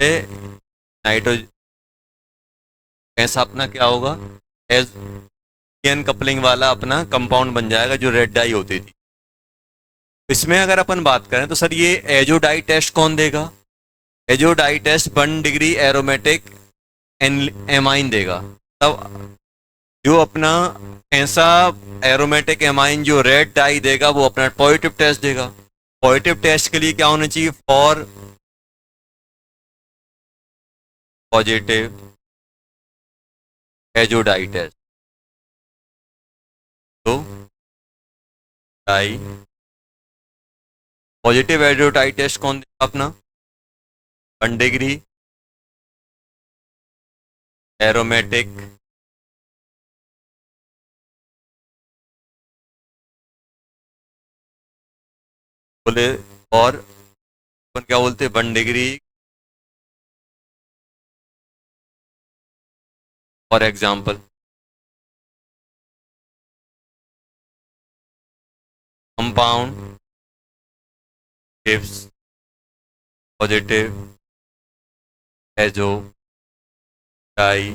Nitrogen ऐसा अपना क्या होगा, एज एन कपलिंग वाला अपना कंपाउंड बन जाएगा जो रेड डाई होती थी। इसमें अगर अपन बात करें तो सर ये एजोडाई टेस्ट कौन देगा? Azo dye test 1 degree aromatic amine देगा। तब जो अपना ऐसा एरोमेटिक एमाइन जो रेड डाई देगा वो अपना पॉजिटिव टेस्ट देगा। पॉजिटिव टेस्ट के लिए क्या होना चाहिए? फॉर पॉजिटिव एजोडाई टेस्ट, तो डाई पॉजिटिव एजोडाई टेस्ट कौन देगा अपना? 1 डिग्री एरोमेटिक बोले, और अपन क्या बोलते हैं, 1 degree for example compound gives positive azo dye,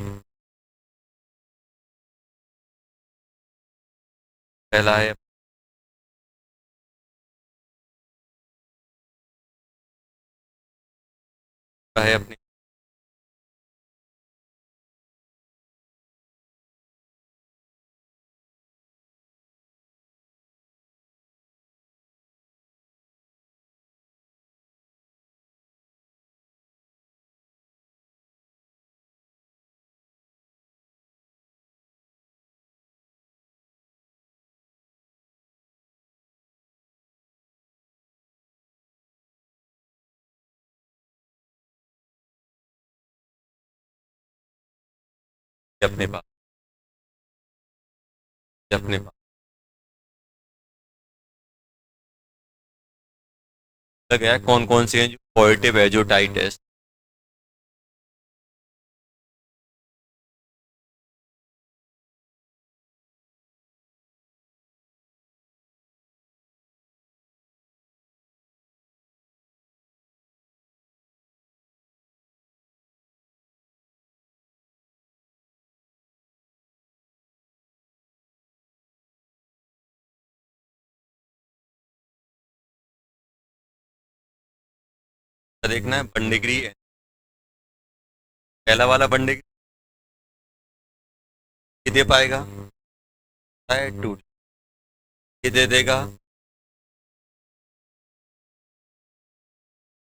पहला है अपनी अपने पास, अपने पास गया कौन कौन से हैं जो पॉजिटिव एजो डाई टेस्ट। देखना है 1 डिग्री, पहला वाला 1 डिग्री ये दे पाएगा, 2 ये दे देगा,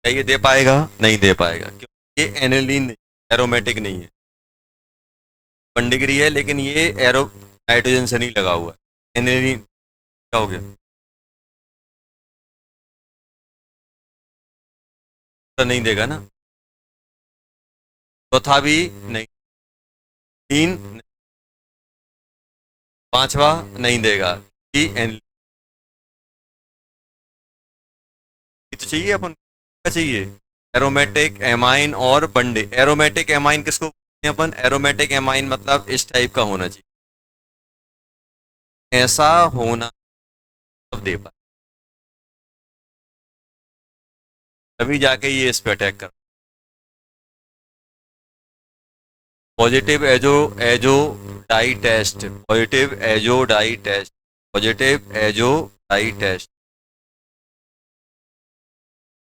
क्या ये दे पाएगा? नहीं दे पाएगा क्योंकि ये एनिलीन एरोमेटिक नहीं है। 1 डिग्री है लेकिन ये एरो नाइट्रोजन से नहीं लगा हुआ है, एनिलीन क्या हो गया, तो नहीं देगा ना। चौथा भी नहीं, 3, पांचवा नहीं देगा कि एनिलीन तो चाहिए अपन, क्या चाहिए? एरोमेटिक एमाइन और बंडे। एरोमेटिक एमाइन किसको बोलते हैं अपन? एरोमेटिक एमाइन मतलब इस टाइप का होना चाहिए, ऐसा होना तब दे पाए, तभी जाके ये इस पे अटैक कर। Positive azo azo dye test, positive azo dye test, positive azo dye test,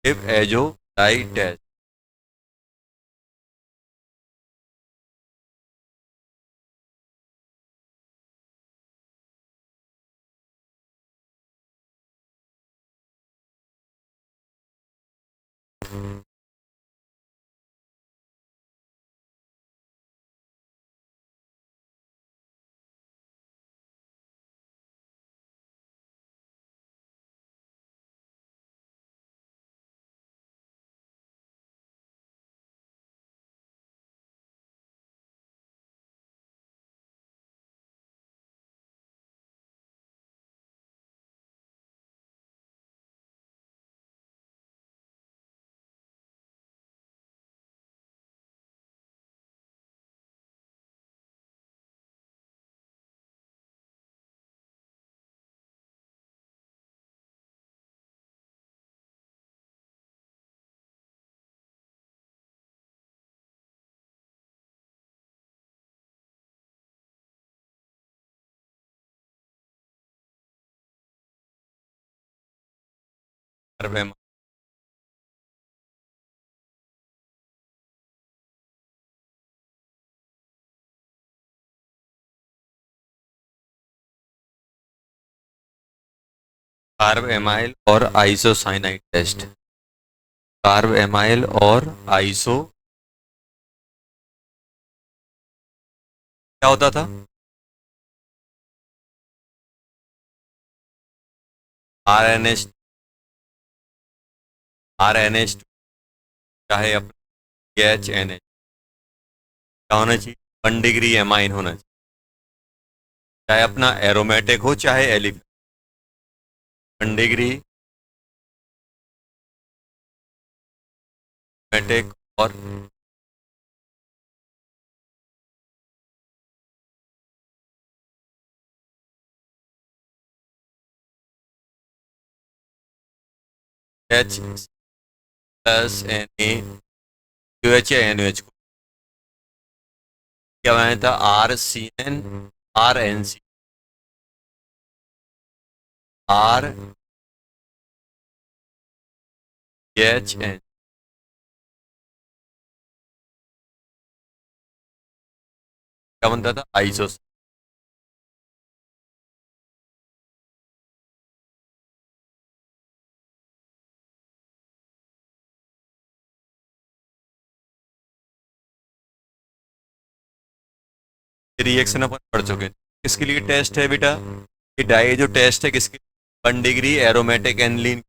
positive azo dye test. Carb carb amyl और आइसोसाइनाइड टेस्ट। कार्ब एमाइल और आइसो क्या होता था? R N H, R N H, चाहे अपना H N H, क्या होना चाहिए? 1 डिग्री एमाइन होना चाहिए, चाहे अपना एरोमेटिक हो चाहे एलिफ। 1 डिग्री एरोमेटिक और H plus N A U H या एन एच को क्या बनाया था? R C N, R N C, R H N. क्या बनता था? आइसोस। रिएक्शन अपन पढ़ चुके हैं। किसके लिए टेस्ट है बेटा? ये डाई जो टेस्ट है किसके? 1 डिग्री एरोमेटिक एनलीन।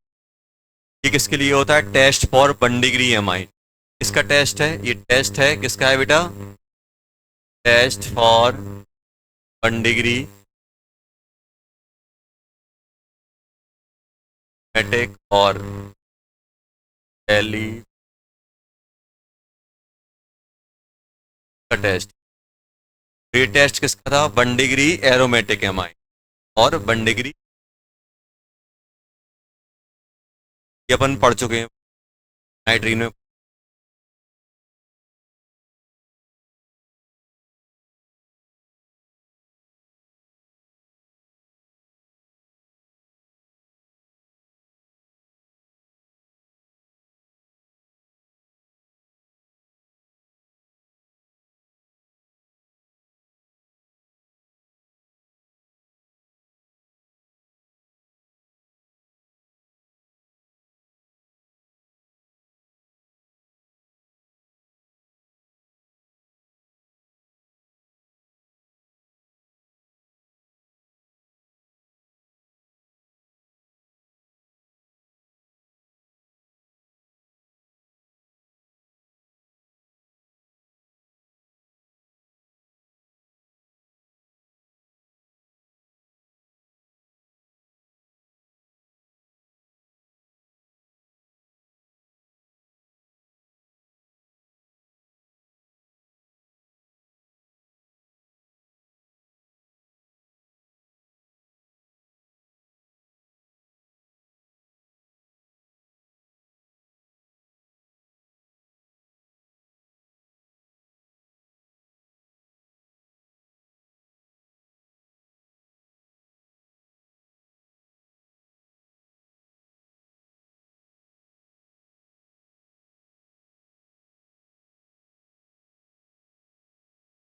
ये किसके लिए होता है? Test for 1 degree amine. इसका टेस्ट है, ये टेस्ट है किसका है बेटा? टेस्ट फॉर 1 डिग्री एरोमेटिक और एली का टेस्ट। ये टेस्ट किसका था? 1 डिग्री एरोमेटिक एमाइन और 1 डिग्री, ये अपन पढ़ चुके हैं नाइट्रीन में।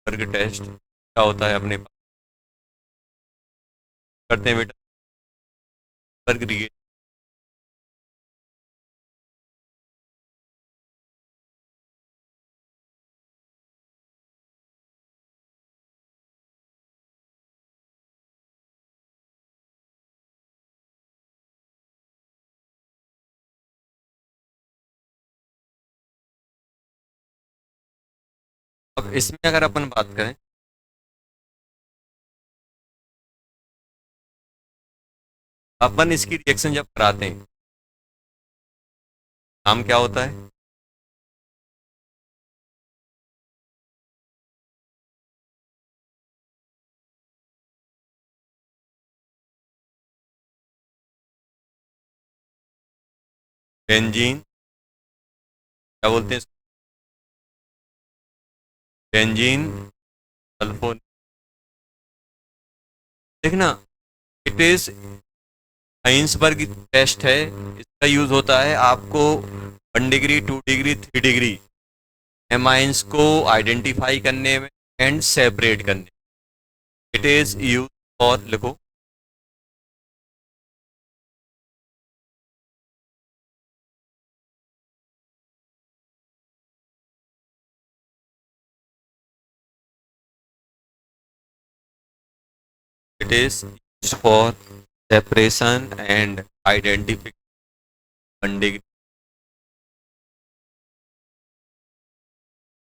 करके टेस्ट क्या होता है अपने पास करते हैं बेटा। करके अब इसमें अगर अपन बात करें, अपन इसकी रिएक्शन जब कराते हैं नाम क्या होता है? बेंजीन। क्या बोलते हैं? Benzene sulphone. देखना, इट इज हाइंसबर्ग टेस्ट है। का यूज होता है आपको 1 डिग्री 2 डिग्री 3 डिग्री एमाइंस को आइडेंटिफाई करने में एंड सेपरेट करने में। इट इज यूज फॉर, लिखो, it is use for separation and identification 1 degree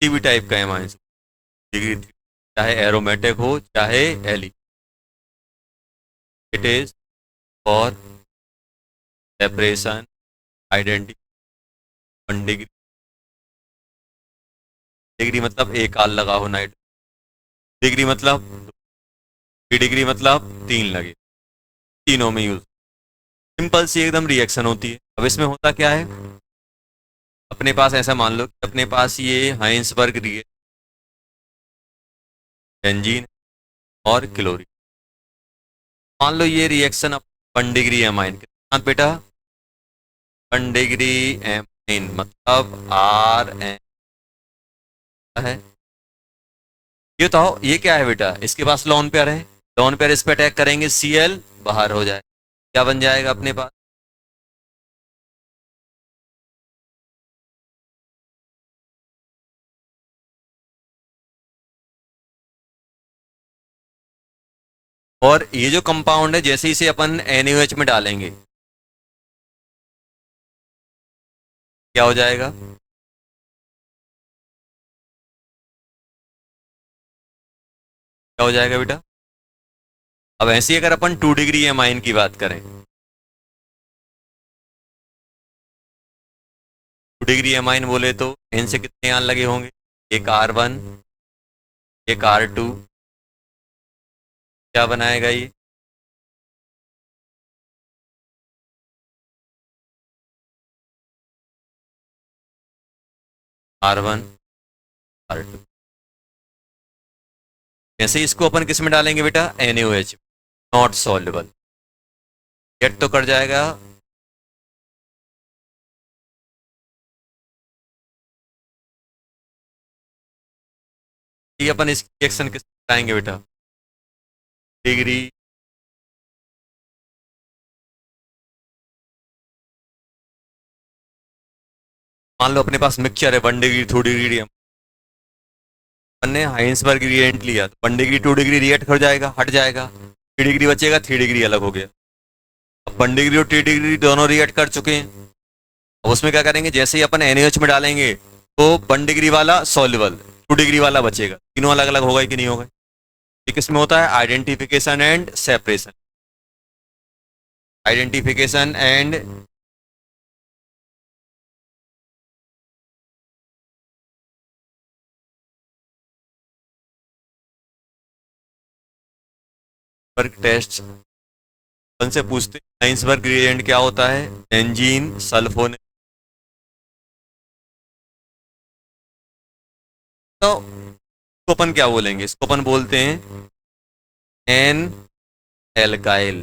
किसी भी टाइप का एमाइंस डिग्री, चाहे एरोमेटिक हो चाहे एली। It is for separation identification 1 degree. Degree मतलब एक आल लगा हो नाइट, डिग्री मतलब 3 डिग्री मतलब 3 लगे, तीनों में यूज। सिंपल सी एकदम रिएक्शन होती है। अब इसमें होता क्या है, अपने पास ऐसा मान लो कि अपने पास ये हाइंसबर्ग रिएक्शन, बेंजीन और क्लोरीन, मान लो ये रिएक्शन 1 डिग्री एमाइन के साथ, बेटा 1 डिग्री एमाइन मतलब आर एन है। ये तो ये क्या है बेटा, इसके पास लॉन पेयर है, लॉन पेयर इस पे अटैक करेंगे, Cl बाहर हो जाए, क्या बन जाएगा अपने पास, और ये जो कंपाउंड है जैसे इसे अपन NaOH में डालेंगे क्या हो जाएगा, क्या हो जाएगा बेटा। अब ऐसे ही अगर अपन 2 डिग्री एमाइन की बात करें, 2 डिग्री एमाइन बोले तो इनसे कितने आन लगे होंगे, एक R1 एक R2, क्या बनाएगा ये, R1 R2। जैसे इसको अपन किस में डालेंगे बेटा, NaOH, नॉट सॉल्युबल, गेट तो कर जाएगा। ये अपन इस रिएक्शन किस में कराएंगे बेटा, डिग्री मान लो अपने पास मिक्सचर है 1 डिग्री 2 डिग्री, अपन ने हाइंसबर्ग ग्रेडिएंट लिया तो 1 डिग्री 2 डिग्री रिएक्ट हो जाएगा, हट जाएगा, 3 डिग्री बचेगा, 3 डिग्री अलग हो गया। अब 1 डिग्री और 3 डिग्री दोनों रिएक्ट कर चुके हैं, अब उसमें क्या करेंगे, जैसे ही अपन NaOH में डालेंगे तो 1 डिग्री वाला सॉल्युबल, 2 डिग्री वाला बचेगा, तीनों अलग अलग होगा कि नहीं होगा। ये किसमें होता है, identification and separation, identification and work test अपन से पूछते हैं हाइंसबर्ग ग्रेडिएंट क्या होता है, बेंजीन सल्फोनेट, तो इसको अपन क्या बोलेंगे, इसको अपन बोलते हैं एन एल्काइल,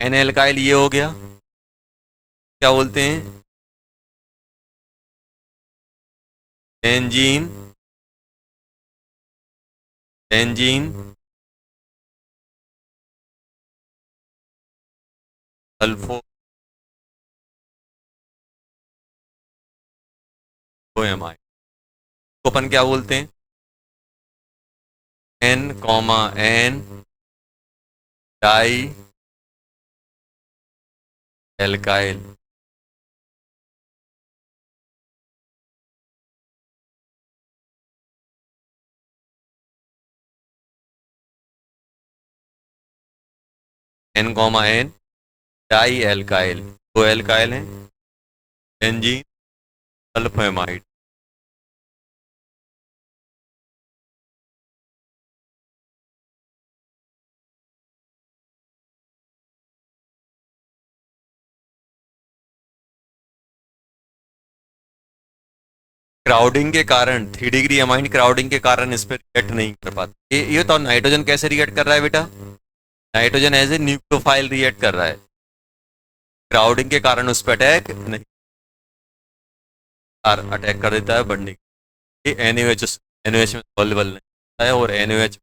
एन एल्काइल ये हो गया, क्या बोलते हैं, बेंजीन, बेंजीन सल्फो एमाइन, तो अपन क्या बोलते हैं, N, di alkyl, N, di alkyl, दो एल्काइल हैं, बेंजीन सल्फोएमाइड। क्राउडिंग के कारण 3 डिग्री एमाइन क्राउडिंग के कारण इस पर रिएक्ट नहीं कर पाते। ये तो नाइट्रोजन कैसे रिएक्ट कर रहा है बेटा, nitrogen as a nucleophile react कर रहा है, क्राउडिंग के कारण उस पर अटैक नहीं, अटैक कर देता है बढ़ने की। एनएच एनएच में सॉल्युबल नहीं होता है, और एनएच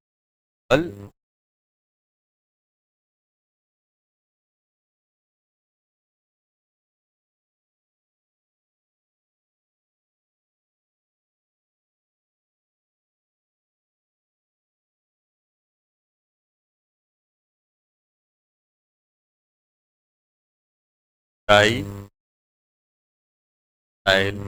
डाई टाइल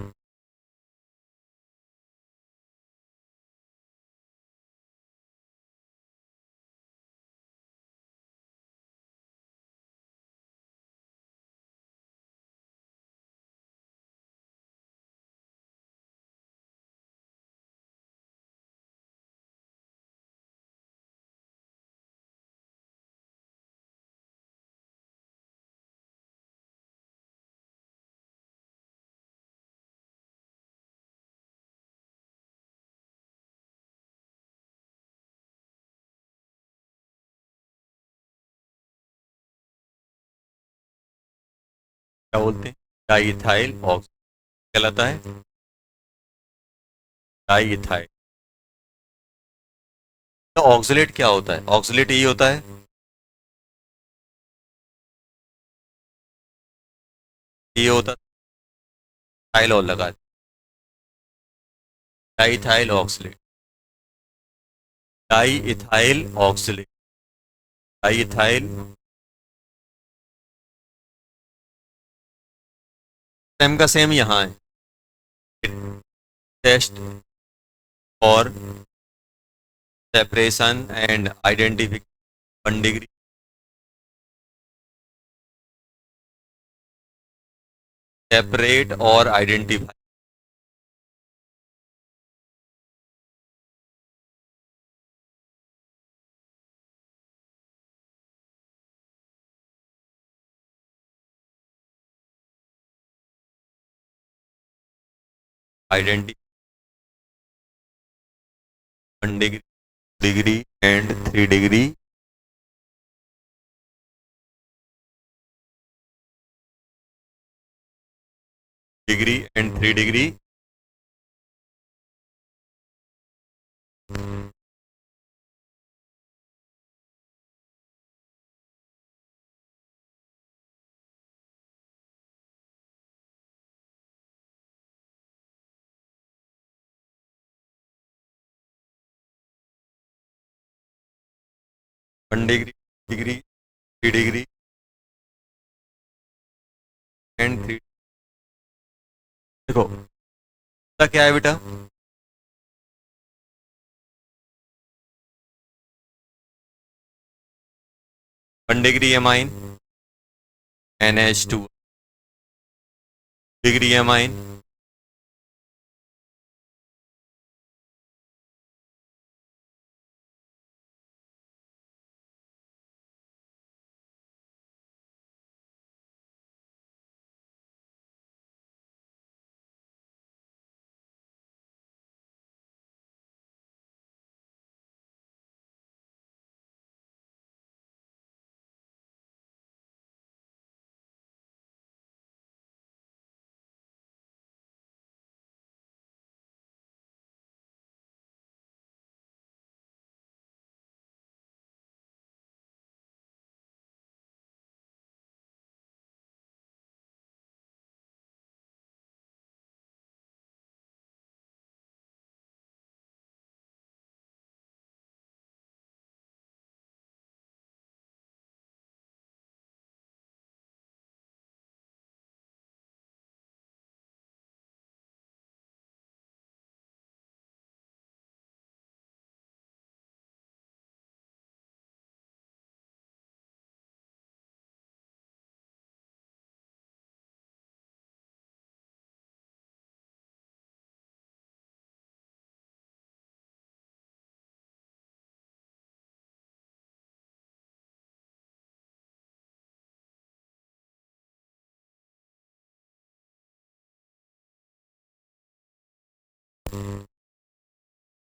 क्या बोलते हैं, डाई इथाइल ऑक्स कहलाता है। Di ethyl. तो ऑक्सलेट क्या होता है? ऑक्सलेट यही होता है, ये होता है थाइल और लगा, diethyl oxalate, diethyl oxalate, diethyl. Same का सेम यहाँ है। टेस्ट और separation and identification 1 degree, separate और identify, identify 1 degree, degree and 3 degree, degree and 3 degree. One degree, degree, 3 degree and 3। देखो क्या है बेटा, 1 degree amine NH2, degree amine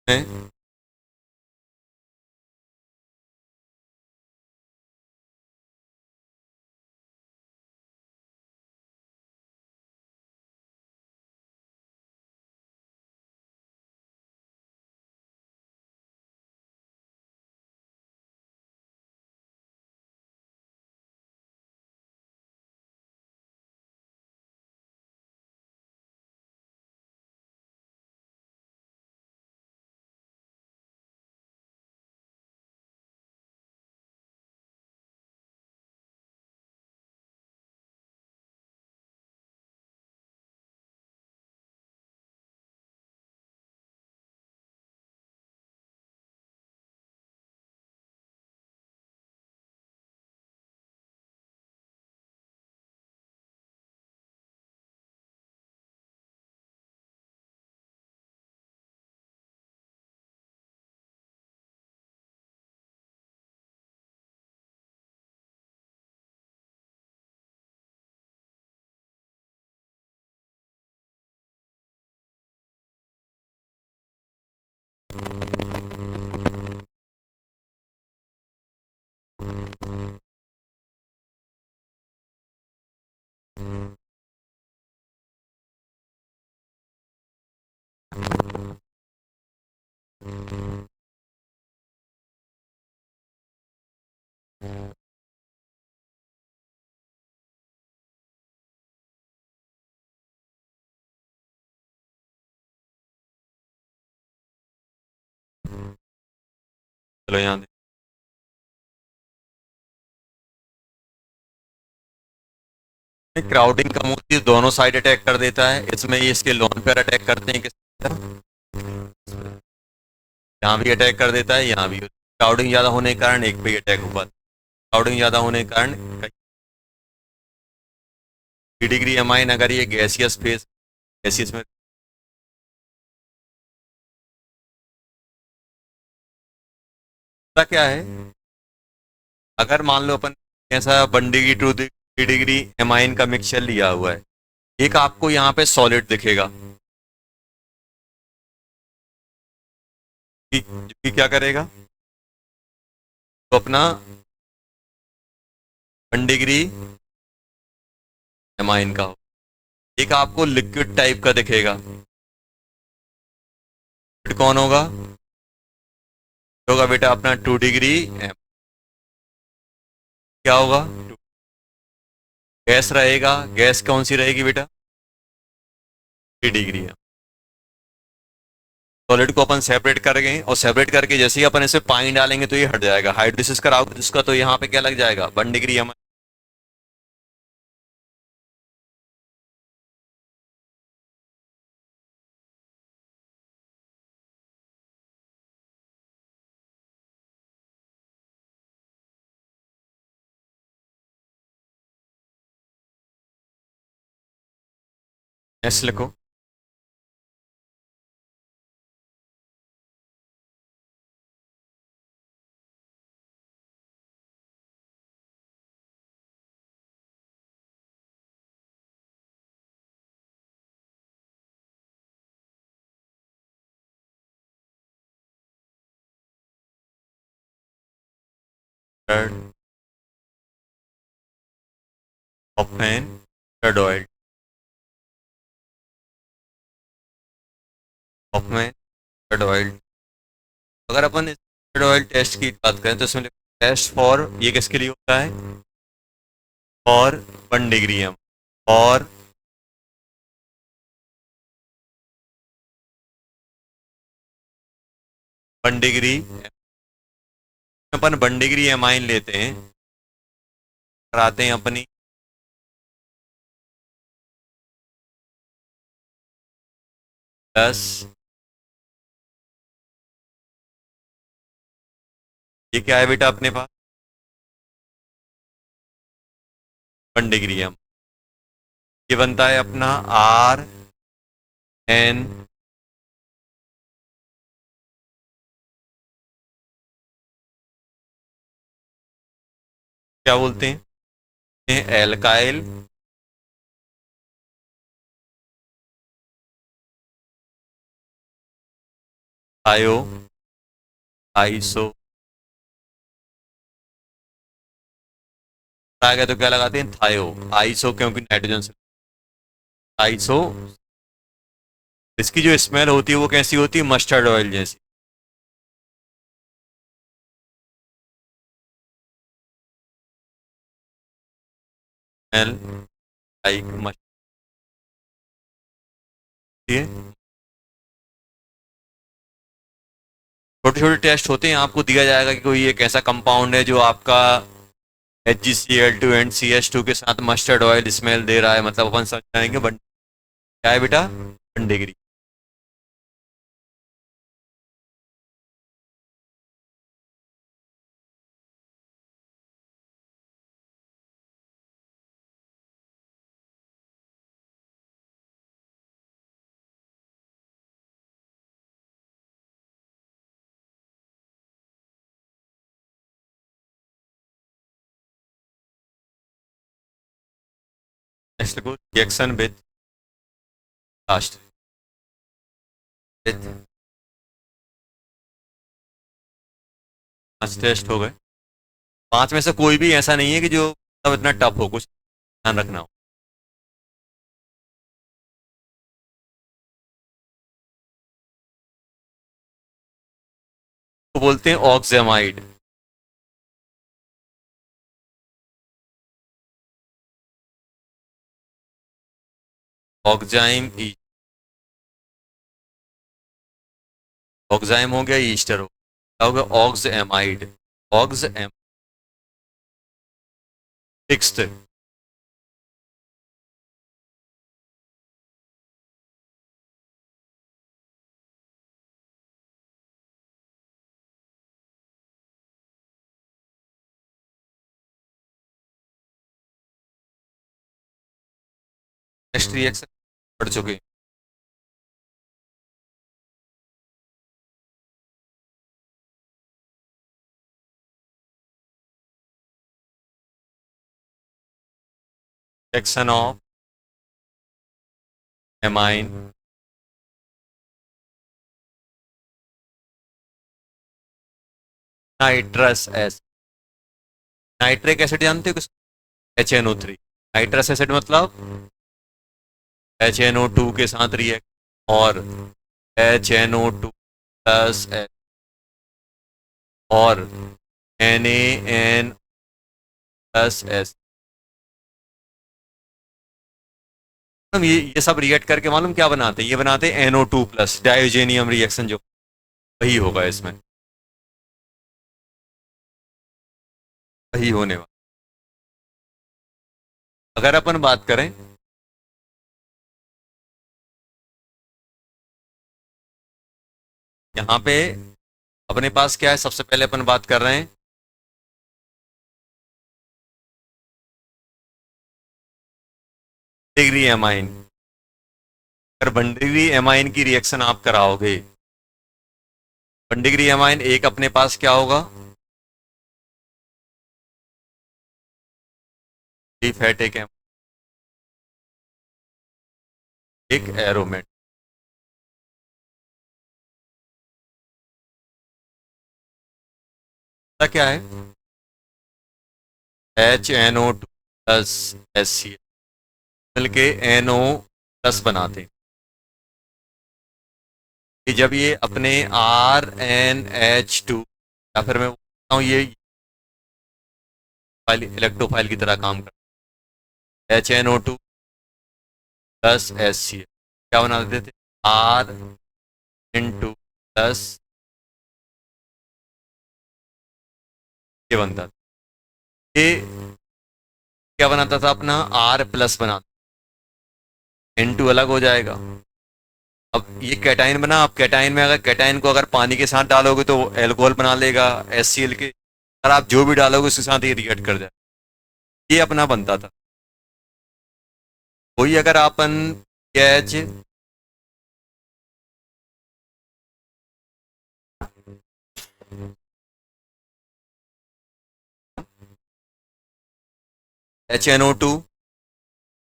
है। चलो यहाँ क्राउडिंग कम होती है, दोनों साइड अटैक कर देता है। इसमें ये इसके लोन पर अटैक करते हैं, किस यहाँ भी अटैक कर देता है, यहाँ भी। क्राउडिंग ज़्यादा होने के कारण एक पे ही अटैक हो पाता है। क्राउडिंग ज़्यादा होने के कारण 3 डिग्री एमाइन अगर ये गैसियस फेस, गैसियस में होता क्या है, अगर मान लो अपन ऐसा 1 डिग्री 2 3 डिग्री एमाइन का मिक्सचर लिया हुआ है, एक आपको यहाँ पे सॉलिड दिखेगा कि क्या करेगा, तो अपना 1 डिग्री एमाइन का हो। एक आपको लिक्विड टाइप का दिखेगा, फिर कौन होगा, होगा बेटा अपना 2 डिग्री क्या होगा, गैस रहेगा। गैस कौन सी रहेगी बेटा, 3 डिग्री है। सॉलिड को अपन सेपरेट कर गए, और सेपरेट करके जैसे ही अपन इसे पानी डालेंगे तो ये हट जाएगा। हाइड्रोलिसिस कराओगे जिसका, तो यहाँ पे क्या लग जाएगा, 1 डिग्री एम। नेक्स्ट लिखो, often red oil, often red oil. अगर अपन रेड ऑयल टेस्ट की बात करें तो इसमें टेस्ट फॉर, ये किसके लिए होता है, फॉर 1 डिग्री एम, और 1 डिग्री अपन 1 डिग्री एमाइन लेते हैं, कराते हैं अपनी प्लस, ये क्या है बेटा अपने पास, 1 डिग्री एम। ये बनता है अपना RN, क्या बोलते हैं, एल्काइल थायो आइसो, आ गया तो क्या लगाते हैं, थायो आइसो, क्योंकि नाइट्रोजन से आइसो। इसकी जो स्मेल होती है वो कैसी होती है, मस्टर्ड ऑयल जैसी। Smell like mustard. छोटे छोटे टेस्ट होते हैं, आपको दिया जाएगा कि कोई एक ऐसा कंपाउंड है जो आपका HgCl2 and CH2 के साथ मस्टर्ड ऑयल स्मेल दे रहा है, मतलब अपन समझ जाएंगे क्या है बेटा, 1 डिग्री। नेक्स्ट को reaction with, last with, 5 test हो गए। 5 में से कोई भी ऐसा नहीं है कि जो मतलब इतना टफ हो, कुछ ध्यान रखना हो। को बोलते हैं ऑक्जेमाइड। ऑक्जाइम ऑक्जाइम हो गया, ईस्टर हो क्या होगा, ऑक्सएमाइड। ऑक्सएम सिक्स्थ, नेक्स्ट रिएक्शन पढ़ चुके। Reaction of amine nitrous acid. Nitric acid जानते हो, HNO3। नाइट्रस एसिड मतलब HNO2 के साथ रिएक्ट, और HNO2 प्लस और NaN प्लस एस। ये सब रिएक्ट करके मालूम क्या बनाते हैं, ये बनाते हैं NO2 प्लस, डायोजेनियम रिएक्शन जो वही होगा इसमें, वही होने वाला। अगर अपन बात करें, यहाँ पे अपने पास क्या है, सबसे पहले अपन बात कर रहे हैं डिग्री एमाइन। अगर वन डिग्री एमाइन की रिएक्शन आप कराओगे, वन डिग्री एमाइन एक अपने पास क्या होगा, फैटिक एम, एक एरोमेट। क्या है, HNO2 प्लस HCl मिलके NO प्लस बनाते हैं। कि जब ये अपने RNH2, या फिर मैं बोलता हूँ ये फाइल इलेक्ट्रोफाइल की तरह काम करता है, HNO2 प्लस HCl क्या बना देते थे, RN2 प्लस, ये बनता था, ये क्या बनाता था अपना, R प्लस बनाता, N2 अलग हो जाएगा। अब ये कैटाइन बना, अब कैटाइन में अगर कैटाइन को अगर पानी के साथ डालोगे तो एल्कोहल बना लेगा HCl के, अगर आप जो भी डालोगे उसके साथ ये रिएक्ट कर जाए, ये अपना बनता था। वही अगर अपन एच HNO2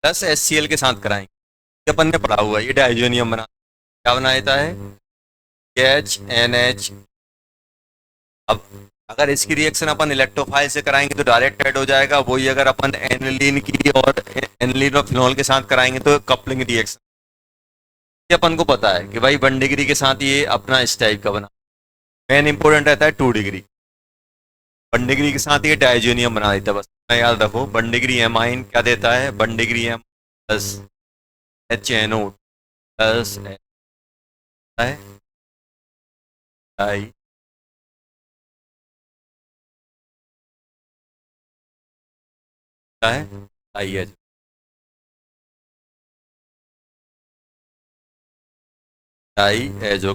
प्लस HCl के साथ कराएंगे, ये अपन ने पढ़ा हुआ है, ये डाइजोनियम बना, क्या बना देता है, HNH। अब अगर इसकी रिएक्शन अपन इलेक्ट्रोफाइल से कराएंगे तो डायरेक्ट ऐड हो जाएगा, वही अगर अपन एनिलीन की और एनिलीन और फिनॉल के साथ कराएंगे तो कपलिंग रिएक्शन। ये अपन को पता है कि भाई 1 डिग्री के साथ ये अपना इस टाइप का बना, मेन इंपॉर्टेंट रहता है 2 डिग्री। 1 डिग्री के साथ ये डाइजोनियम बना देता है, बस मैं याद रखो 1 डिग्री एमाइन क्या देता है, 1 degree M plus HNO plus है डाई, है डाई एच, डाई एजो।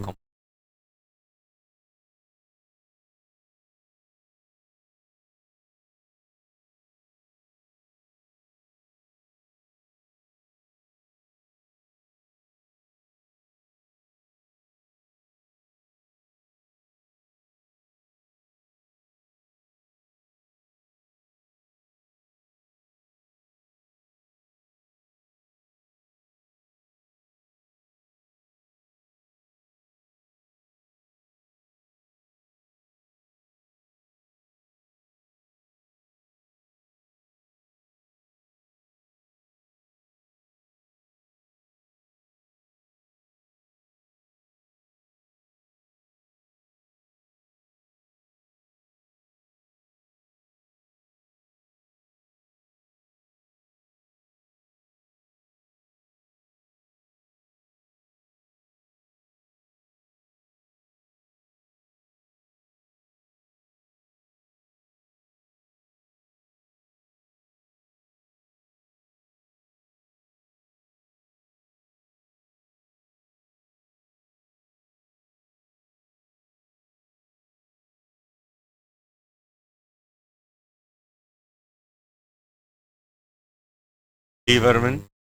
लीवरमैन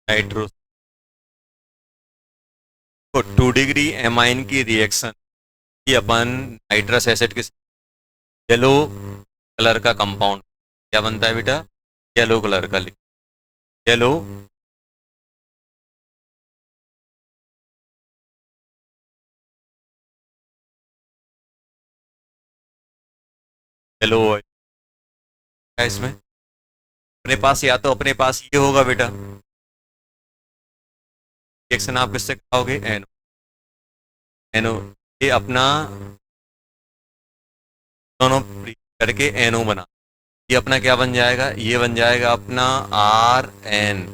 नाइट्रो तो 2 डिग्री एमाइन की रिएक्शन की अपन नाइट्रस एसिड के येलो कलर का कंपाउंड क्या बनता है बेटा? येलो कलर का येलो येलो ऑयल है इसमें। अपने पास या तो अपने पास ये होगा बेटा, रिएक्शन आप किससे खाओगे? एनो। एनो ये अपना दोनों करके एनो बना, ये अपना क्या बन जाएगा? ये बन जाएगा अपना आर एन,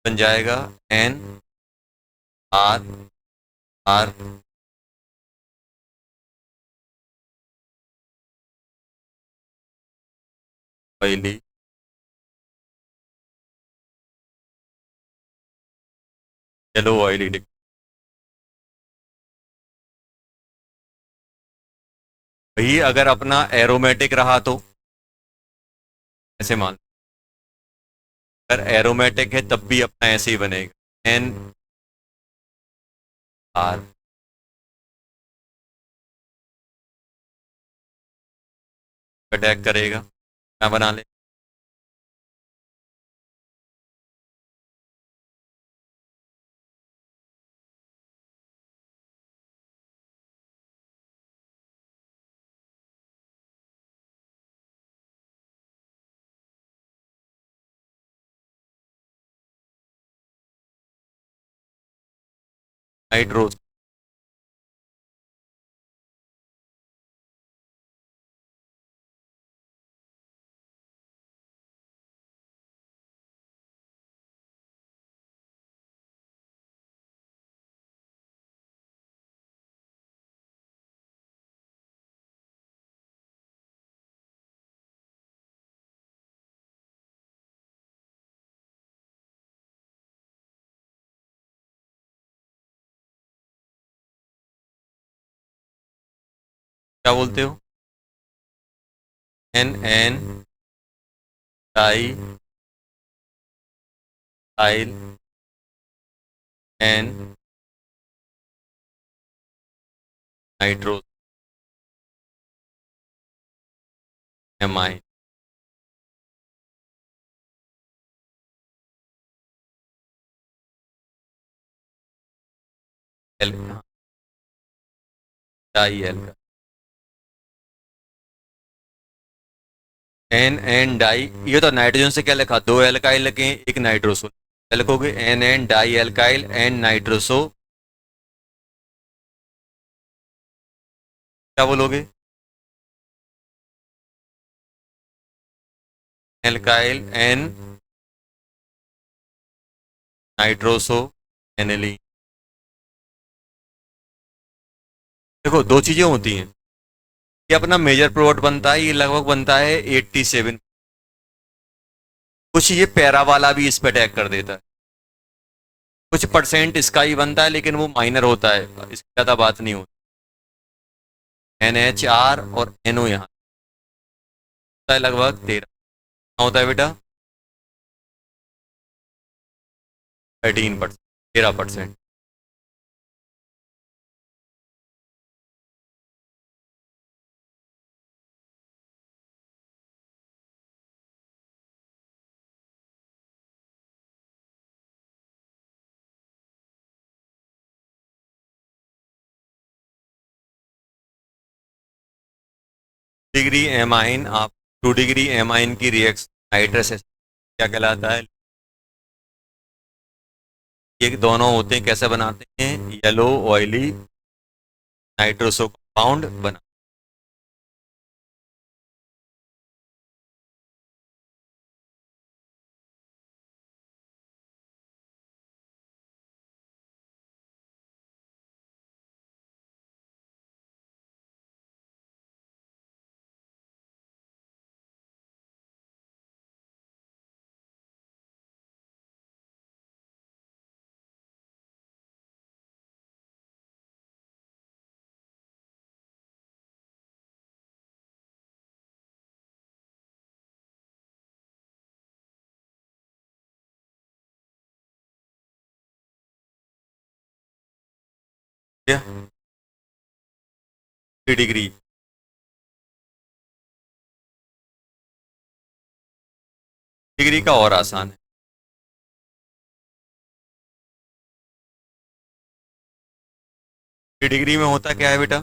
बन जाएगा N R R oily yellow oily liquid. वही अगर अपना एरोमेटिक रहा तो ऐसे मान, अगर एरोमेटिक है तब भी अपना ऐसे ही बनेगा एन आर, अटैक करेगा क्या बना ले? नाइट्रोस। क्या बोलते हो? N N dialkyl N nitroso amine L di L का एन एन डाई, ये तो नाइट्रोजन से क्या लिखा? दो एल्काइल लिखे एक नाइट्रोसो, क्या लिखोगे? N N di alkyl N nitroso, क्या बोलोगे? Alkyl N nitroso aniline. देखो दो चीजें होती हैं, ये अपना मेजर प्रोडक्ट बनता है, ये लगभग बनता है 87, कुछ ये पैरा वाला भी इस पे अटैक कर देता है, कुछ परसेंट इसका ही बनता है लेकिन वो माइनर होता है, इसकी ज़्यादा बात नहीं होती। NHR और NO यहाँ होता है लगभग 13 होता है बेटा, 13%, 13%। डिग्री एमाइन आप 2 डिग्री एमाइन की रिएक्शन नाइट्रस एसिड क्या कहलाता है? ये दोनों होते हैं, कैसे बनाते हैं? येलो ऑयली नाइट्रोसो कंपाउंड बना क्या 3 डिग्री। डिग्री का और आसान है। 3 डिग्री में होता क्या है बेटा?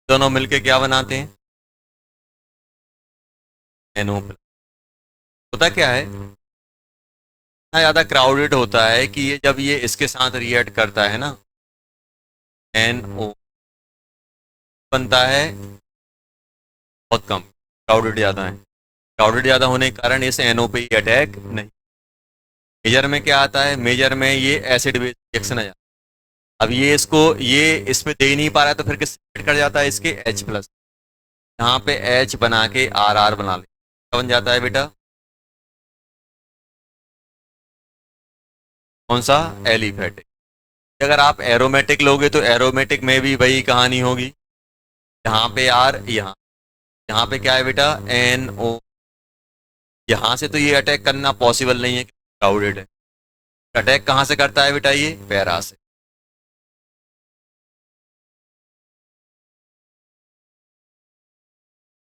दोनों मिलके क्या बनाते हैं? NO plus. होता क्या है, इतना ज्यादा क्राउडेड होता है कि ये जब ये इसके साथ रिएक्ट करता है ना, NO बनता है बहुत कम, क्राउडेड ज्यादा है। क्राउडेड ज्यादा होने के कारण इस NO पे ये अटैक नहीं। मेजर में क्या आता है? मेजर में ये एसिड बेस रिएक्शन आ जाता है। अब ये इसको, ये इसमें दे ही नहीं पा रहा है तो फिर किस कर जाता है? इसके H प्लस। यहाँ पे H बना के RR बना ले, क्या बन जाता है बेटा? कौन सा? एलिफेटिक। अगर आप एरोमेटिक लोगे तो एरोमेटिक में भी वही कहानी होगी। यहाँ पे R, यहाँ पे क्या है बेटा? NO। यहाँ से तो ये अटैक करना पॉसिबल नहीं है, क्राउडेड है। अटैक कहाँ से करता है बेटा? ये पैरा से।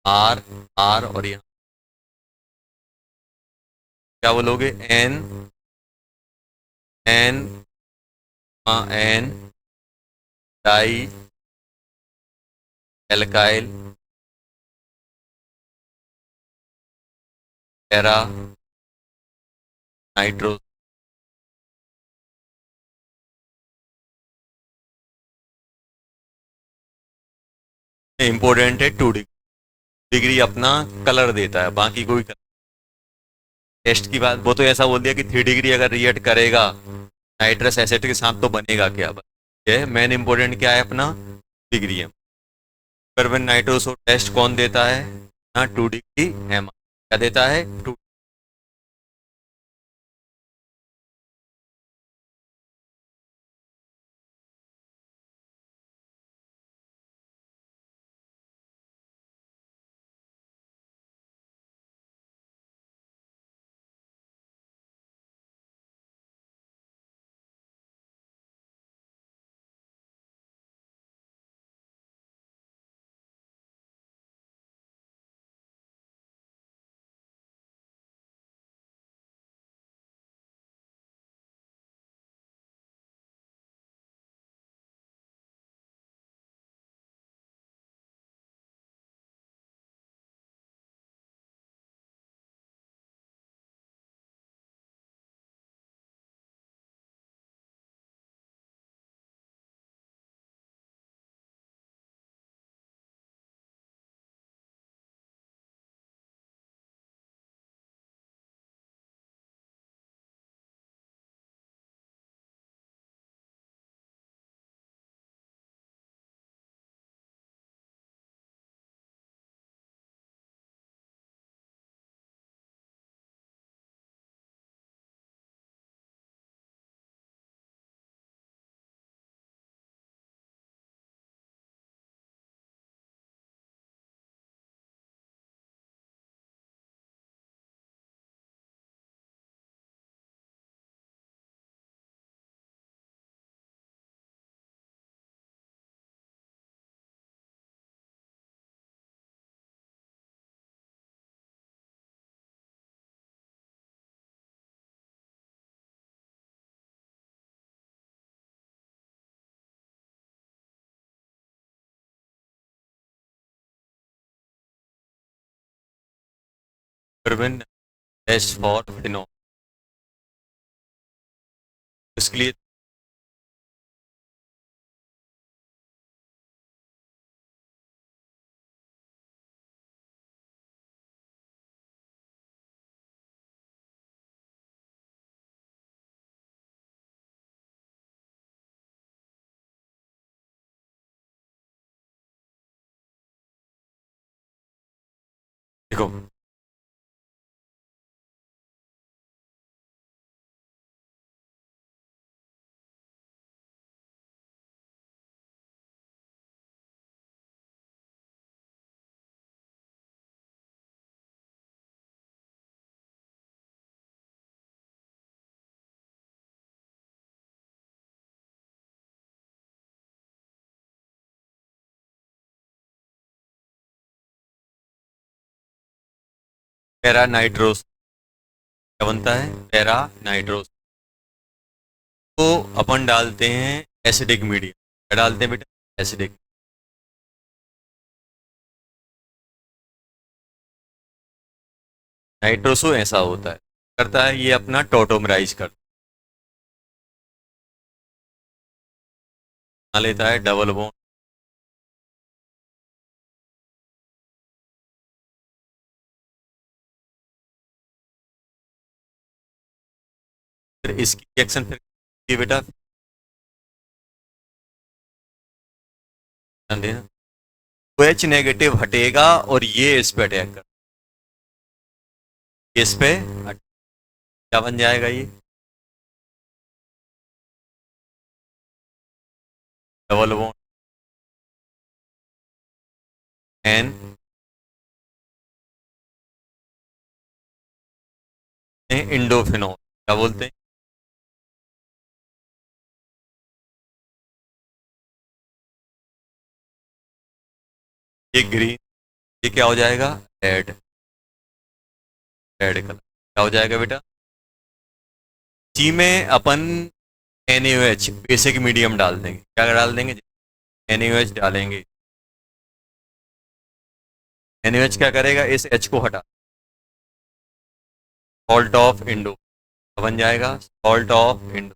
आर, आर और यहाँ क्या बोलोगे? N, N, N di alkyl para nitro. Important है 2 डिग्री। डिग्री अपना कलर देता है, बाकी कोई कलर। टेस्ट की बात, वो तो ऐसा बोल दिया कि 3 डिग्री अगर रिएक्ट करेगा नाइट्रस एसिड के साथ तो बनेगा क्या? बस ये मेन इंपॉर्टेंट क्या है अपना? डिग्री है। कार्बन नाइट्रोसो टेस्ट कौन देता है? ना 2 डिग्री एम क्या देता है? 2। कार्बन टेस्ट फॉर फिनॉल, इसके लिए देखो पैरा नाइट्रोस, क्या बनता है? Para nitrous. तो अपन डालते हैं एसिडिक मीडियम। क्या डालते हैं बेटा? एसिडिक। नाइट्रोसो ऐसा होता है, करता है ये अपना टोटोमराइज करता लेता है डबल बॉन्ड। फिर इसकी रिएक्शन फिर ये बेटा, ध्यान देना, OH नेगेटिव हटेगा और ये इस पे अटैक कर, इस पे क्या बन जाएगा ये? Double bond N, indophenol. क्या बोलते हैं? ये ग्रीन, ये क्या हो जाएगा? रेड। रेड कलर क्या हो जाएगा बेटा? सी में अपन NaOH बेसिक मीडियम डाल देंगे। क्या डाल देंगे? NaOH डालेंगे। NaOH क्या करेगा? इस H को हटा, सॉल्ट ऑफ इंडो बन जाएगा, सॉल्ट ऑफ इंडो।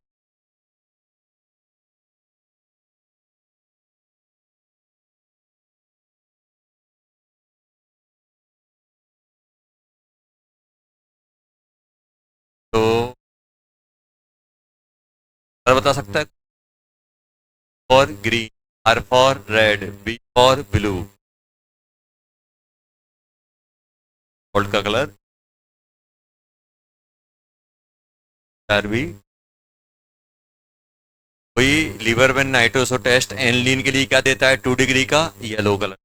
तो और बता सकता है? For green, R for red, B for blue. Salt का कलर RB। वही लीवर में नाइट्रोसो टेस्ट एनलीन के लिए क्या देता है? 2 डिग्री का येलो कलर।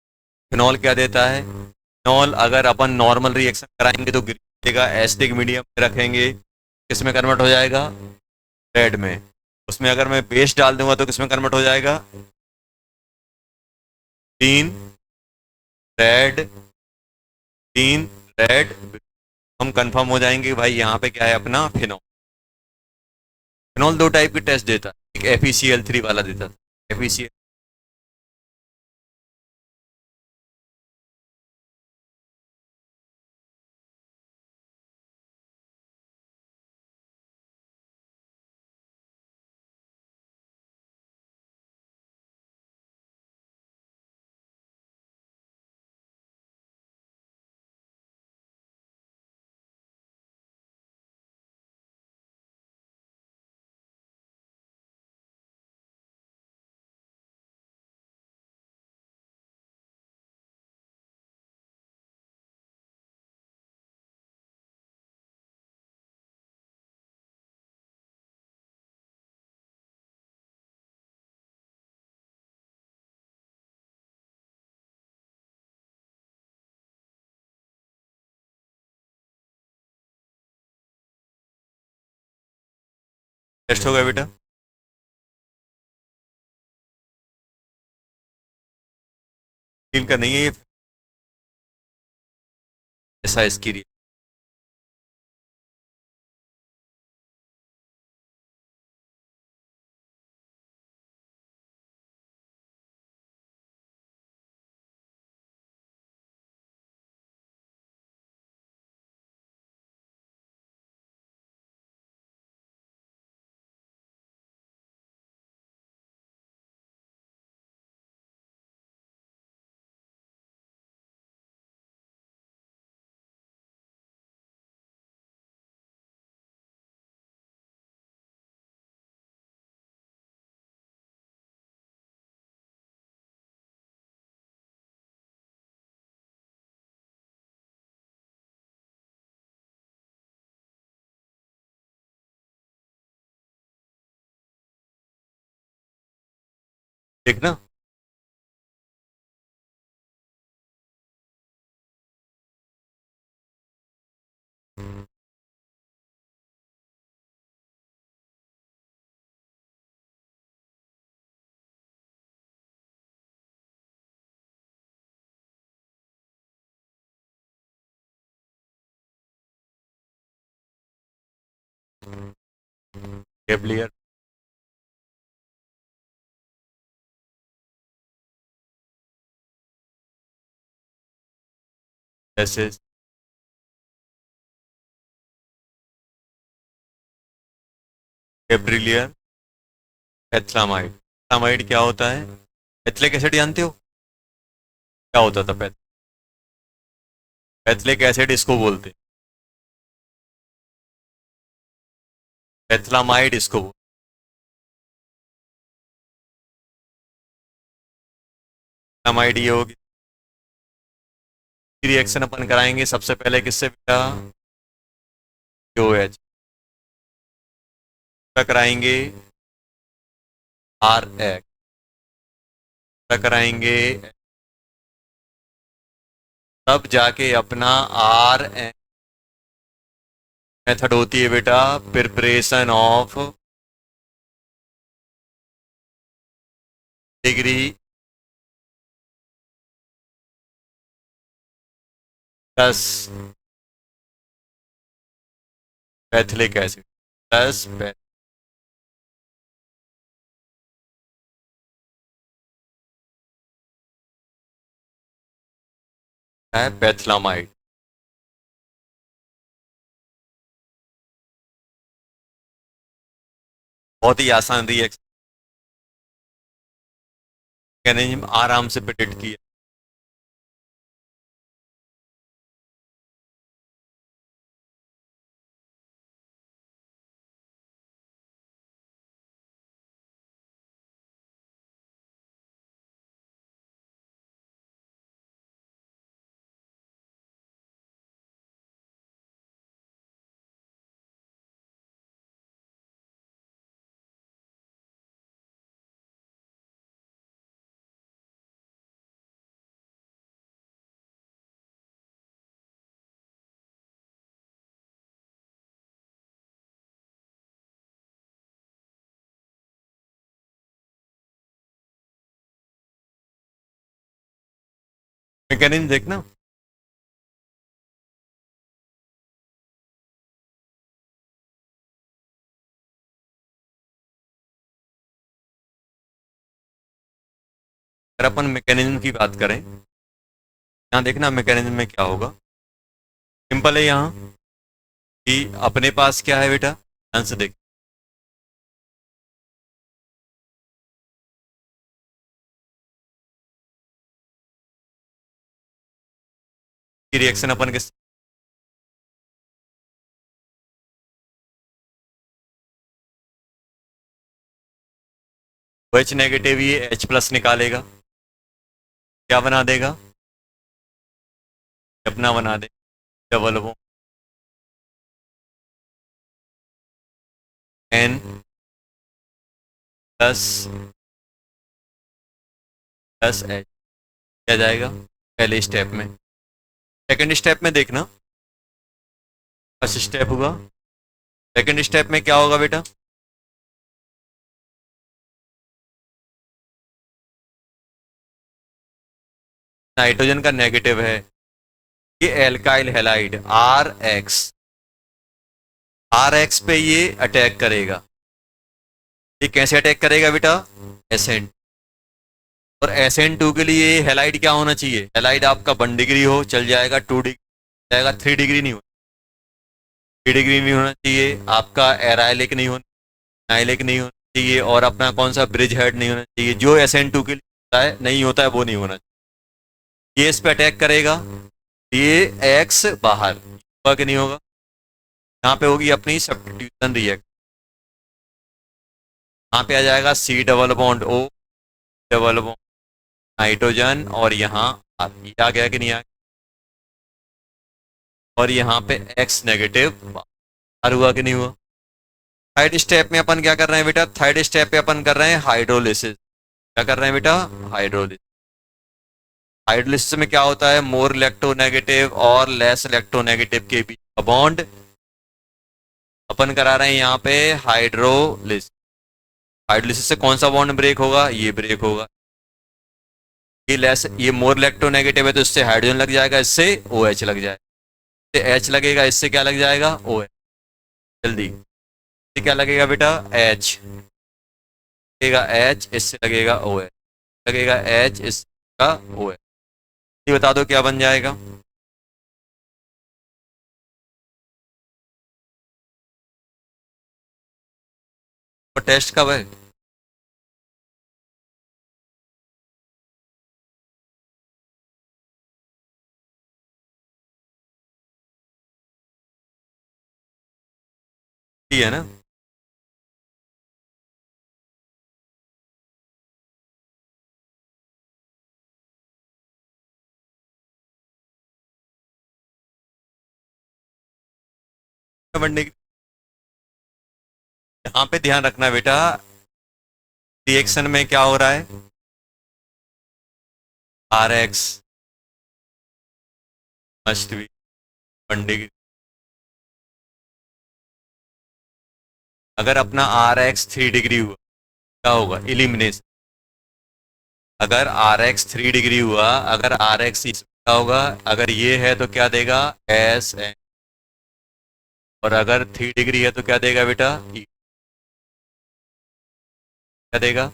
फिनॉल क्या देता है? फिनॉल अगर अपन नॉर्मल रिएक्शन कराएंगे तो ग्रीन देगा, एसिडिक मीडियम में रखेंगे किसमें कन्वर्ट हो जाएगा? रेड में। उसमें अगर मैं बेस डाल दूंगा तो किसमें कन्वर्ट हो जाएगा? Green, red, green, red. हम कंफर्म हो जाएंगे भाई यहाँ पे क्या है अपना? फिनॉल। फिनॉल 2 टाइप की टेस्ट देता है, एक FeCl3 वाला देता था। FeCl टेस्ट हो गया बेटा? फील का नहीं है ये, ऐसा इसकी देखना। केवलियर, जैसे केब्रिलियर, एथलामाइड। एथलामाइड क्या होता है? एथिलिक एसिड जानते हो क्या होता था पहले? एथिलिक एसिड इसको बोलते, एथलामाइड इसको बोलते। एथलामाइड ये होगी। रिएक्शन अपन कराएंगे सबसे पहले किससे बेटा? OH कराएंगे, RX कराएंगे, तब जाके अपना आर मेथड होती है बेटा preparation of degree plus ethylic acid plus phthalamide. बहुत ही आसान रिएक्शन, मैकेनिज्म आराम से प्रिडिक्ट किया। मैकेनिज्म देखना, अगर अपन मैकेनिज्म की बात करें, यहाँ देखना मैकेनिज्म में क्या होगा। सिंपल है यहाँ कि अपने पास क्या है बेटा, ध्यान से देख। रिएक्शन अपन के OH नेगेटिव ये H+ निकालेगा, क्या बना देगा? अपना बना दे डबल वो N प्लस प्लस H क्या जाएगा पहले स्टेप में। सेकंड स्टेप में देखना, फर्स्ट स्टेप हुआ, सेकंड स्टेप में क्या होगा बेटा? नाइट्रोजन का नेगेटिव है, ये एल्काइल हैलाइड RX पे ये अटैक करेगा। ये कैसे अटैक करेगा बेटा? SN, और SN2 के लिए हैलाइड क्या होना चाहिए? हैलाइड आपका 1 डिग्री हो चल जाएगा, 2 डिग्री जाएगा, 3 डिग्री नहीं हो, 3 डिग्री नहीं होना चाहिए आपका, एराइलिक नहीं होना, नाइलिक नहीं होना चाहिए, और अपना कौन सा ब्रिज हेड नहीं होना चाहिए। जो SN2 के लिए होता है नहीं होता है वो नहीं होना चाहिए। ये इस पे अटैक करेगा, ये X बाहर होगा कि नहीं होगा? यहाँ पे होगी अपनी सब्स्टिट्यूशन रिएक्ट, यहाँ पे आ जाएगा C double bond O double bond nitrogen, और यहाँ ये आ गया कि नहीं आ गया, और यहाँ पे X नेगेटिव बाहर हुआ कि नहीं हुआ। थर्ड स्टेप में अपन क्या कर रहे हैं बेटा? थर्ड स्टेप पे अपन कर रहे हैं हाइड्रोलिसिस। क्या कर रहे हैं बेटा? हाइड्रोलिसिस। हाइड्रोलिसिस में क्या होता है? मोर इलेक्ट्रोनेगेटिव और लेस इलेक्ट्रोनेगेटिव के बीच का बॉन्ड अपन करा रहे हैं यहाँ पे हाइड्रोलिसिस। हाइड्रोलिसिस से कौन सा बॉन्ड ब्रेक होगा? ये ब्रेक होगा। ये मोर इलेक्ट्रोनेगेटिव है तो इससे हाइड्रोजन लग जाएगा, इससे OH लग जाएगा, इससे H लगेगा, इससे क्या लग जाएगा? OH। जल्दी ये क्या लगेगा बेटा, एच लगेगा, एच इससे लगेगा ओ एच, लगेगा एच इसका ओ एच। ये बता दो क्या बन जाएगा। और टेस्ट कब है? ये है ना। बनने की यहाँ पे ध्यान रखना बेटा, रिएक्शन में क्या हो रहा है, आर एक्स मस्ट बी बनने की। अगर अपना आर एक्स 3 डिग्री हुआ क्या होगा, इलिमिनेशन। अगर आर एक्स 3 डिग्री हुआ, अगर आर एक्स क्या होगा, अगर ये है तो क्या देगा, एस एन। और अगर 3 डिग्री है तो क्या देगा बेटा, ई क्या देगा।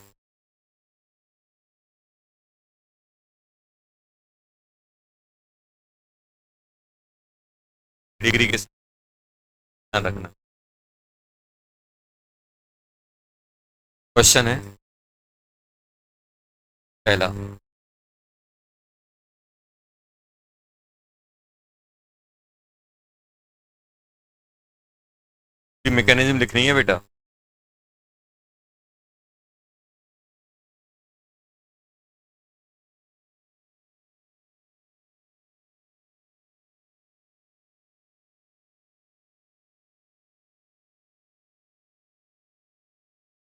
डिग्री के साथ ध्यान रखना। क्वेश्चन है पहला, मैकेनिज्म लिखनी है बेटा।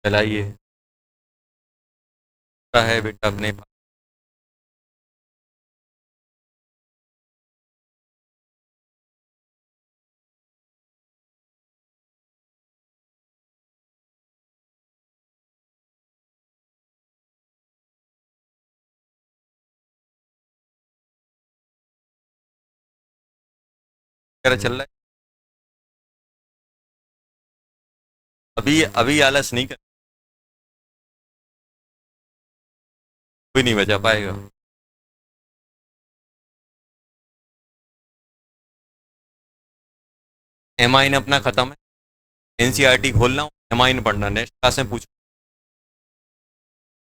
पहला ये है बेटा अपने पास। क्या चल रहा है, अभी अभी आलस नहीं कर, कोई नहीं बचा पाएगा। एमाइन अपना खत्म है, एनसीईआरटी खोलना, एमाइन पढ़ना, नेक्स्ट क्लास में पूछ।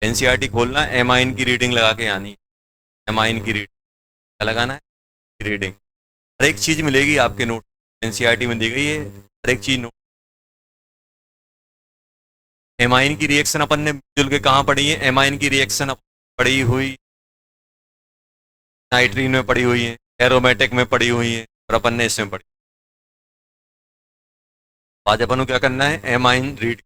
एनसीईआरटी खोलना, एमाइन की रीडिंग लगा के आनी, एमाइन की रीडिंग क्या लगाना है, रीडिंग। हर एक चीज मिलेगी आपके नोट, एनसीईआरटी में दी गई है हर एक चीज नोट। एमाइन की रिएक्शन अपन ने मिलजुल के कहाँ पढ़ी है, एमाइन की रिएक्शन पढ़ी हुई नाइट्रीन में पढ़ी हुई है, एरोमेटिक में पढ़ी हुई है, और अपन ने इसमें पढ़ी। आज अपन को क्या करना है, एमाइन रीड,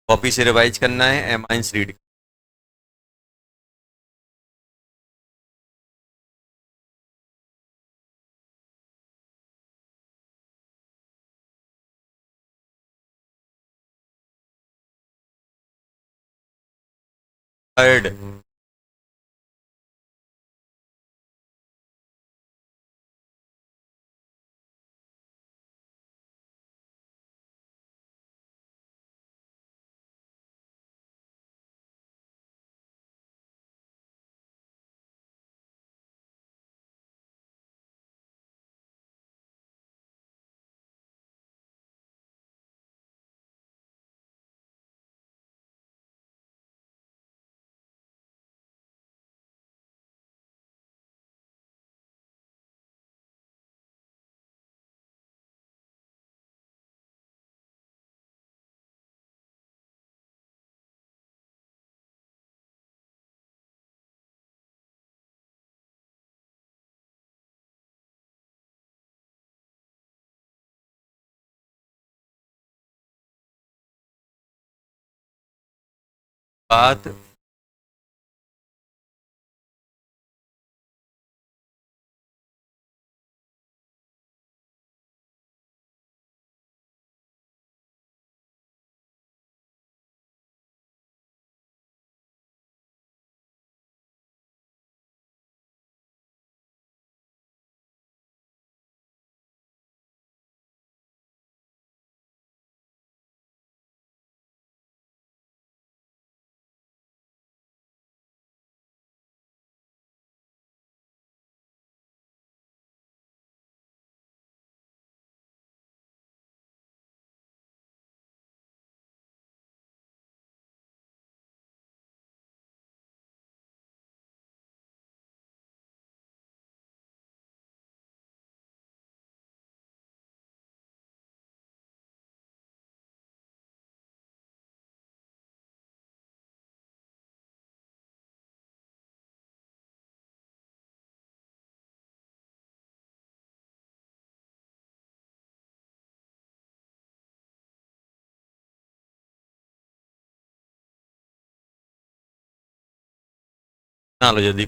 कॉपी से रिवाइज करना है, एमाइंस रीड। थर्ड, बात बना लो जल्दी।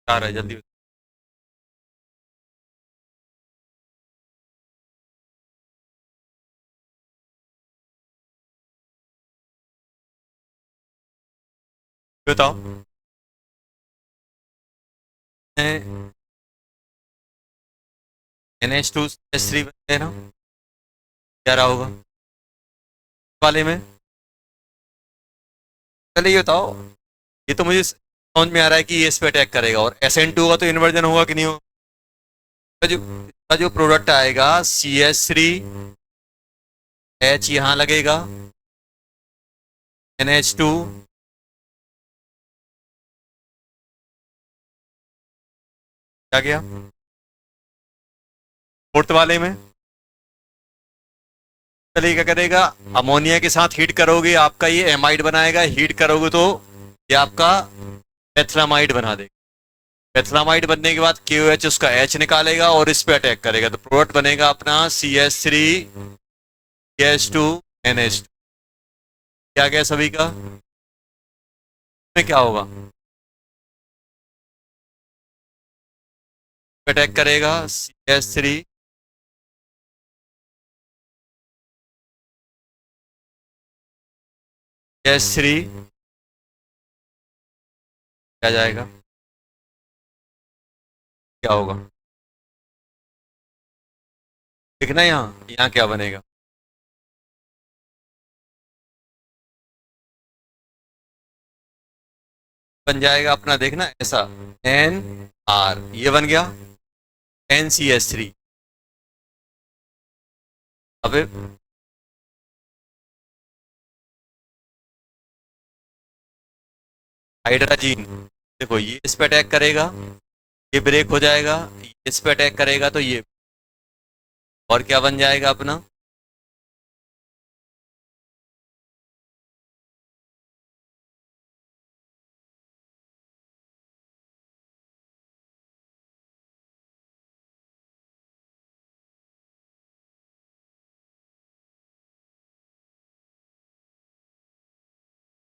आ रहा है जल्दी बताओ। NH2 S3 है ना, क्या रहा होगा वाले में? पहले ये बताओ, ये तो मुझे समझ में आ रहा है कि ये इस पे अटैक करेगा, और SN2 का तो इन्वर्जन होगा कि नहीं होगा? इसका जो प्रोडक्ट आएगा CH3H यहाँ लगेगा, NH2 क्या गया फोर्थ वाले में। चलिए क्या करेगा, अमोनिया के साथ हीट करोगे आपका ये एमाइड बनाएगा, हीट करोगे तो ये आपका एथलामाइड बना देगा। एथलामाइड बनने के बाद KOH उसका H निकालेगा और इस पे अटैक करेगा, तो प्रोडक्ट बनेगा अपना CH3CH2NH2। क्या गया सभी का, में क्या होगा, अटैक करेगा CH3 क्या जाएगा, क्या होगा देखना, यहाँ यहाँ क्या बनेगा, बन जाएगा अपना देखना ऐसा, NR ये बन गया NCH3। अब हाइड्रोजन, देखो ये इस पे अटैक करेगा, ये ब्रेक हो जाएगा, ये इस पे अटैक करेगा तो ये, और क्या बन जाएगा अपना,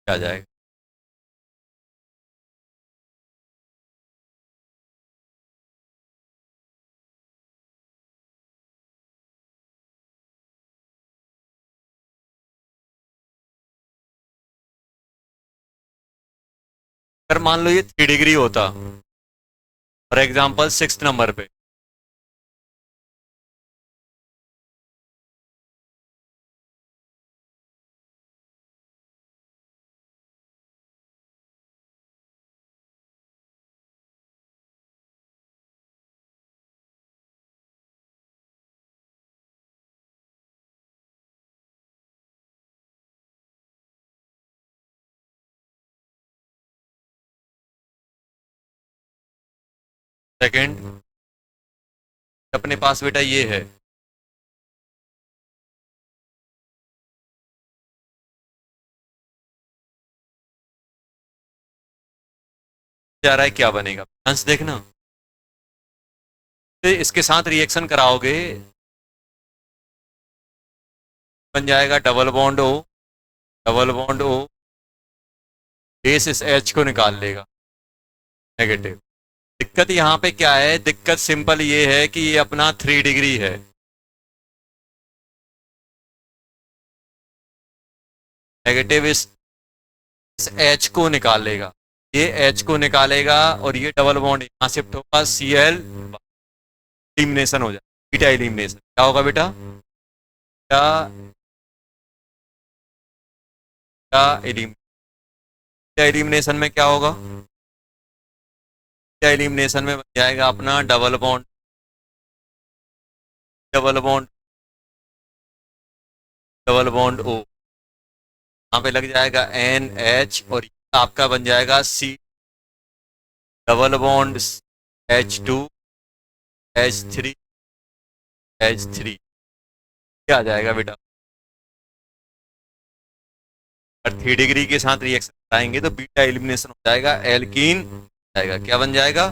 क्या जाएगा, अगर मान लो ये 3 डिग्री होता, फॉर एग्जाम्पल 6 नंबर पे, सेकेंड अपने पास बेटा ये है, जा रहा है क्या बनेगा, आंसर देखना, तो इसके साथ रिएक्शन कराओगे, बन जाएगा double bond O, double bond O, base इस H को निकाल लेगा, नेगेटिव। दिक्कत यहाँ पे क्या है, दिक्कत सिंपल ये है कि ये अपना 3 डिग्री है, नेगेटिव इस H को निकाल लेगा, ये H को निकालेगा और ये डबल बॉन्ड यहाँ शिफ्ट होगा, Cl एलिमिनेशन हो जाए, बीटा एलिमिनेशन क्या होगा बेटा, क्या क्या एलिमिनेशन में क्या होगा, क्या एलिमिनेशन में बन जाएगा अपना double bond, double bond, double bond O, यहाँ पे लग जाएगा NH और आपका बन जाएगा C, डबल बॉन्ड H2H3H3, क्या आ जाएगा बेटा, अगर 3 डिग्री के साथ रिएक्शन कराएंगे तो बीटा एलिमिनेशन हो जाएगा, एल्कीन जाएगा, क्या बन जाएगा,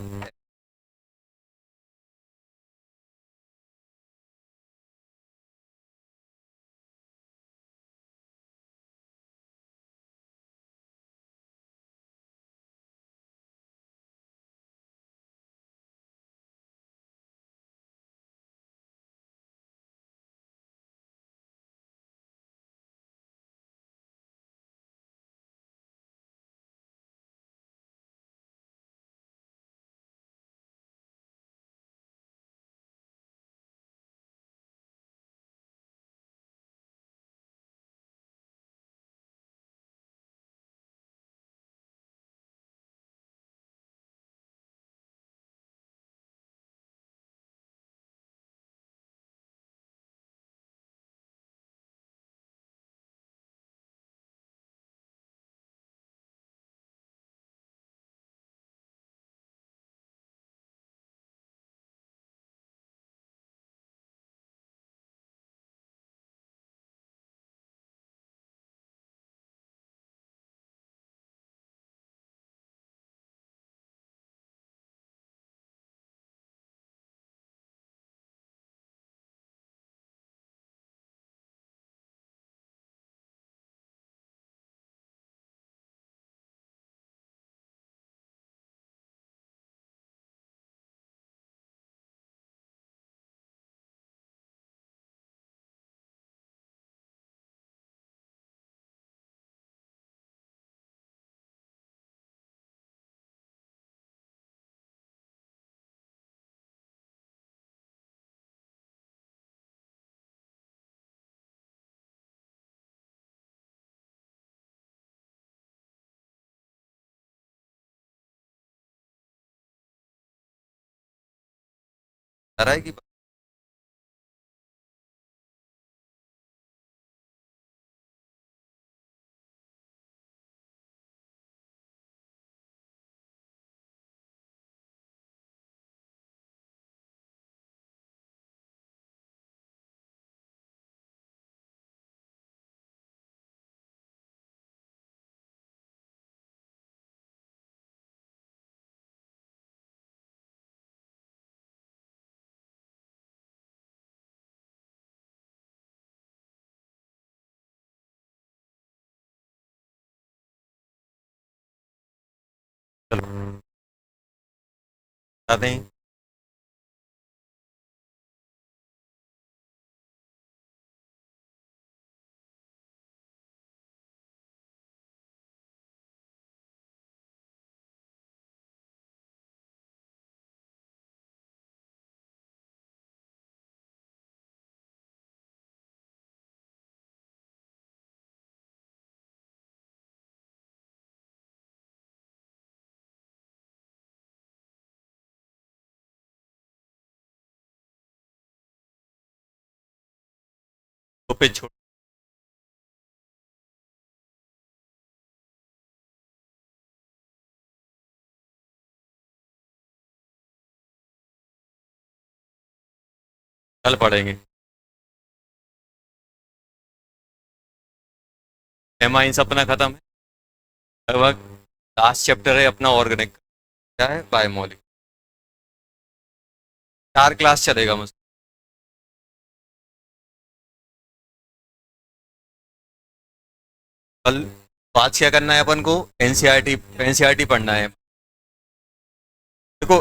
आ रहा है कि चलो बता दें। तो पे छोड़ कल पढ़ेंगे। एमाइंस अपना खत्म है लगभग। लास्ट चैप्टर है अपना ऑर्गेनिक, क्या है, बायोमोलिक। 4 क्लास चलेगा मुझे। कल बात क्या करना है अपन को, एनसीईआरटी, एनसीईआरटी पढ़ना है। देखो,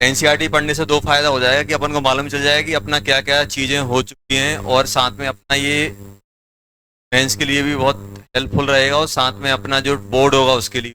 एनसीईआरटी पढ़ने से 2 फायदा हो जाएगा कि अपन को मालूम चल जाएगा कि अपना क्या क्या चीज़ें हो चुकी हैं, और साथ में अपना ये मेंस के लिए भी बहुत हेल्पफुल रहेगा, और साथ में अपना जो बोर्ड होगा उसके लिए